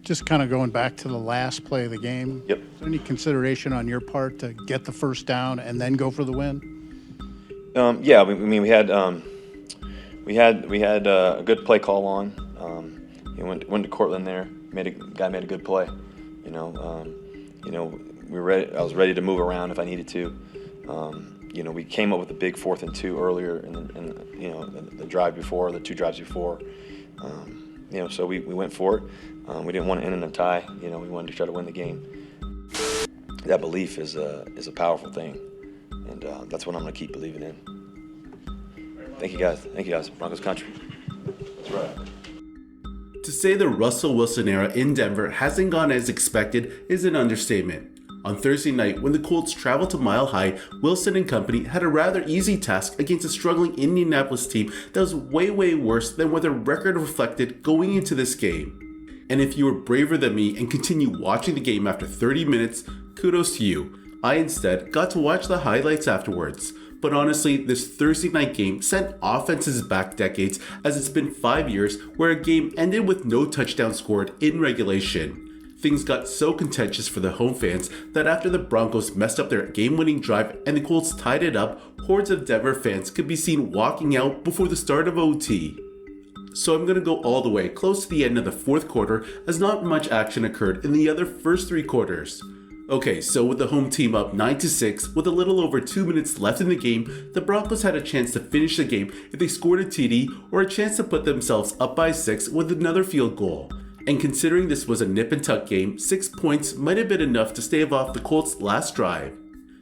Just kind of going back to the last play of the game. Yep. Is there any consideration on your part to get the first down and then go for the win? Yeah, I mean we had a good play call on. Went to Cortland there. Made a good play. We were ready. I was ready to move around if I needed to. We came up with a big 4th and 2 earlier in the drive before, the 2 drives before. So we went for it. We didn't want to end in a tie. We wanted to try to win the game. That belief is a powerful thing, and that's what I'm going to keep believing in. Thank you guys. Broncos country. That's right. To say the Russell Wilson era in Denver hasn't gone as expected is an understatement. On Thursday night, when the Colts traveled to Mile High, Wilson and company had a rather easy task against a struggling Indianapolis team that was way worse than what their record reflected going into this game. And if you were braver than me and continued watching the game after 30 minutes, kudos to you. I instead got to watch the highlights afterwards. But honestly, this Thursday night game sent offenses back decades, as it's been 5 years where a game ended with no touchdown scored in regulation. Things got so contentious for the home fans that after the Broncos messed up their game-winning drive and the Colts tied it up, hordes of Denver fans could be seen walking out before the start of OT. So I'm going to go all the way close to the end of the 4th quarter, as not much action occurred in the other first 3 quarters. Okay, so with the home team up 9-6 with a little over 2 minutes left in the game, the Broncos had a chance to finish the game if they scored a TD or a chance to put themselves up by 6 with another field goal. And considering this was a nip and tuck game, 6 points might have been enough to stave off the Colts' last drive.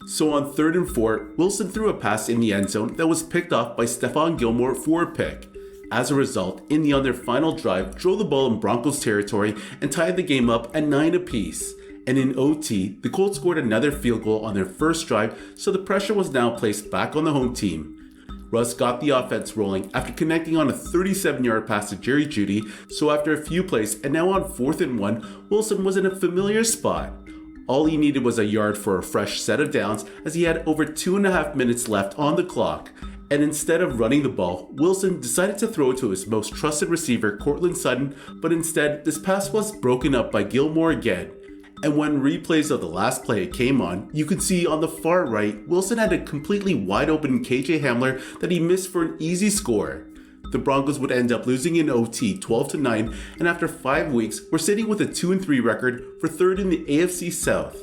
So on 3rd and 4, Wilson threw a pass in the end zone that was picked off by Stephon Gilmore for a pick. As a result, Indy on their final drive drove the ball in Broncos territory and tied the game up at 9 apiece. And in OT, the Colts scored another field goal on their first drive, so the pressure was now placed back on the home team. Russ got the offense rolling after connecting on a 37-yard pass to Jerry Jeudy, so after a few plays and now on 4th and 1, Wilson was in a familiar spot. All he needed was a yard for a fresh set of downs, as he had over 2.5 minutes left on the clock. And instead of running the ball, Wilson decided to throw it to his most trusted receiver, Courtland Sutton, but instead this pass was broken up by Gilmore again. And when replays of the last play came on, you could see on the far right, Wilson had a completely wide open KJ Hamler that he missed for an easy score. The Broncos would end up losing in OT 12-9, and after 5 weeks, were sitting with a 2-3 record for 3rd in the AFC South.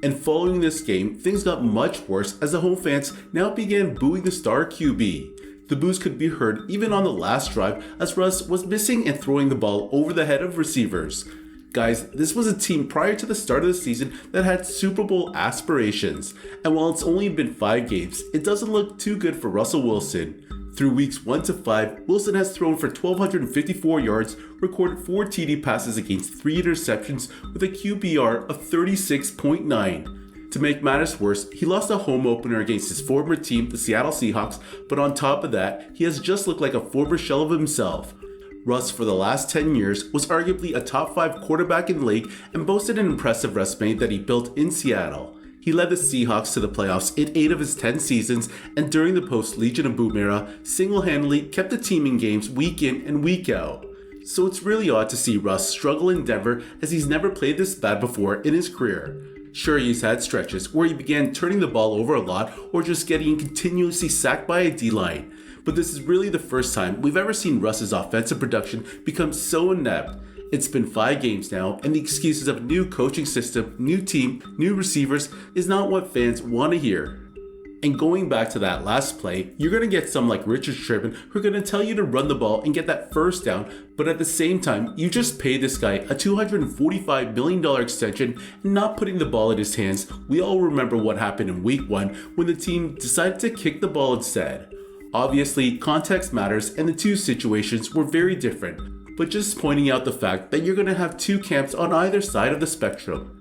And following this game, things got much worse as the home fans now began booing the star QB. The boos could be heard even on the last drive, as Russ was missing and throwing the ball over the head of receivers. Guys, this was a team prior to the start of the season that had Super Bowl aspirations, and while it's only been 5 games, it doesn't look too good for Russell Wilson. Through weeks 1 to 5, Wilson has thrown for 1,254 yards, recorded 4 TD passes against 3 interceptions with a QBR of 36.9. To make matters worse, he lost a home opener against his former team, the Seattle Seahawks, but on top of that, he has just looked like a former shell of himself. Russ, for the last 10 years, was arguably a top 5 quarterback in the league and boasted an impressive resume that he built in Seattle. He led the Seahawks to the playoffs in 8 of his 10 seasons, and during the post-Legion of Boom era, single-handedly kept the team in games week in and week out. So it's really odd to see Russ struggle in Denver, as he's never played this bad before in his career. Sure, he's had stretches where he began turning the ball over a lot or just getting continuously sacked by a D-line. But this is really the first time we've ever seen Russ's offensive production become so inept. It's been 5 games now, and the excuses of new coaching system, new team, new receivers is not what fans want to hear. And going back to that last play, you're going to get some like Richard Sherman who are going to tell you to run the ball and get that first down, but at the same time, you just paid this guy a $245 million extension and not putting the ball in his hands. We all remember what happened in week 1 when the team decided to kick the ball instead. Obviously, context matters and the two situations were very different, but just pointing out the fact that you're going to have 2 camps on either side of the spectrum.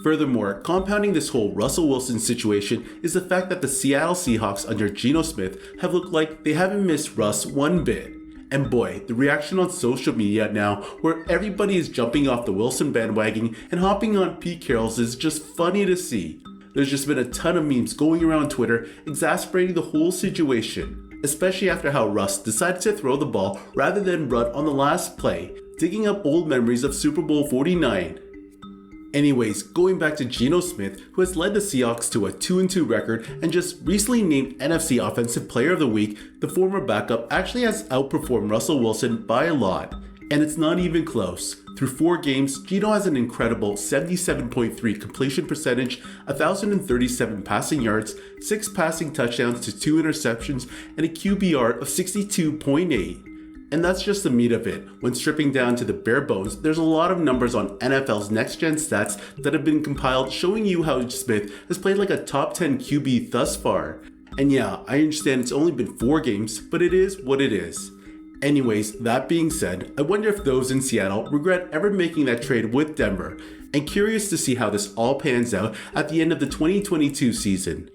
Furthermore, compounding this whole Russell Wilson situation is the fact that the Seattle Seahawks under Geno Smith have looked like they haven't missed Russ one bit. And boy, the reaction on social media now, where everybody is jumping off the Wilson bandwagon and hopping on Pete Carroll's, is just funny to see. There's just been a ton of memes going around Twitter exasperating the whole situation, especially after how Russ decided to throw the ball rather than run on the last play. digging up old memories of Super Bowl 49. Anyways, going back to Geno Smith, who has led the Seahawks to a 2-2 record and just recently named NFC Offensive Player of the Week, the former backup actually has outperformed Russell Wilson by a lot. And it's not even close. Through 4 games, Geno has an incredible 77.3 completion percentage, 1,037 passing yards, 6 passing touchdowns to 2 interceptions, and a QBR of 62.8. And that's just the meat of it. When stripping down to the bare bones, there's a lot of numbers on NFL's next-gen stats that have been compiled showing you how Smith has played like a top 10 QB thus far. And yeah, I understand it's only been 4 games, but it is what it is. Anyways, that being said, I wonder if those in Seattle regret ever making that trade with Denver, and curious to see how this all pans out at the end of the 2022 season.